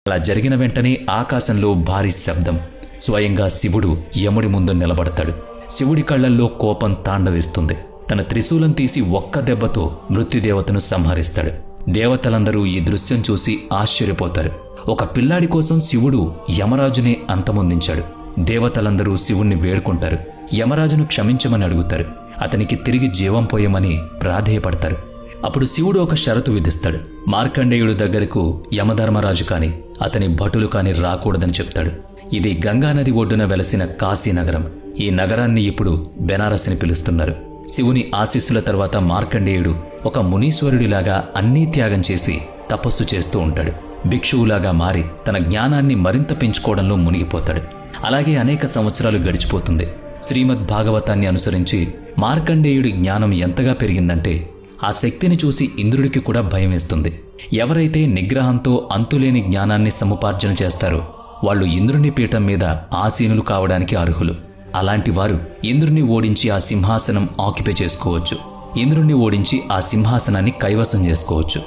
అలా జరిగిన వెంటనే ఆకాశంలో భారీ శబ్దం. స్వయంగా శివుడు యముడి ముందు నిలబడతాడు. శివుడి కళ్లల్లో కోపం తాండవిస్తుంది. తన త్రిశూలం తీసి ఒక్క దెబ్బతో మృత్యుదేవతను సంహరిస్తాడు. దేవతలందరూ ఈ దృశ్యం చూసి ఆశ్చర్యపోతారు. ఒక పిల్లాడి కోసం శివుడు యమరాజునే అంతమొందించాడు. దేవతలందరూ శివుణ్ణి వేడుకుంటారు. యమరాజును క్షమించమని అడుగుతారు. అతనికి తిరిగి జీవం పోయమని ప్రాధేయపడతారు. అప్పుడు శివుడు ఒక షరతు విధిస్తాడు. మార్కండేయుడు దగ్గరకు యమధర్మరాజు కాని అతని భటులు కాని రాకూడదని చెప్తాడు. ఇది గంగానది ఒడ్డున వెలసిన కాశీనగరం. ఈ నగరాన్ని ఇప్పుడు బెనారస్ అని పిలుస్తున్నారు. శివుని ఆశీస్సుల తర్వాత మార్కండేయుడు ఒక మునీశ్వరుడిలాగా అన్నీ త్యాగం చేసి తపస్సు చేస్తూ ఉంటాడు. భిక్షువులాగా మారి తన జ్ఞానాన్ని మరింత పెంచుకోవడంలో మునిగిపోతాడు. అలాగే అనేక సంవత్సరాలు గడిచిపోతుంది. శ్రీమద్ భాగవతాన్ని అనుసరించి మార్కండేయుడి జ్ఞానం ఎంతగా పెరిగిందంటే ఆ శక్తిని చూసి ఇంద్రుడికి కూడా భయం వేస్తుంది. ఎవరైతే నిగ్రహంతో అంతులేని జ్ఞానాన్ని సముపార్జన చేస్తారో వాళ్ళు ఇంద్రుని పీఠం మీద ఆసీనులు కావడానికి అర్హులు. అలాంటి వారు ఇంద్రుని ఓడించి ఆ సింహాసనం ఆక్యుపై చేసుకోవచ్చు. ఇంద్రుణ్ణి ఓడించి ఆ సింహాసనాన్ని కైవసం చేసుకోవచ్చు.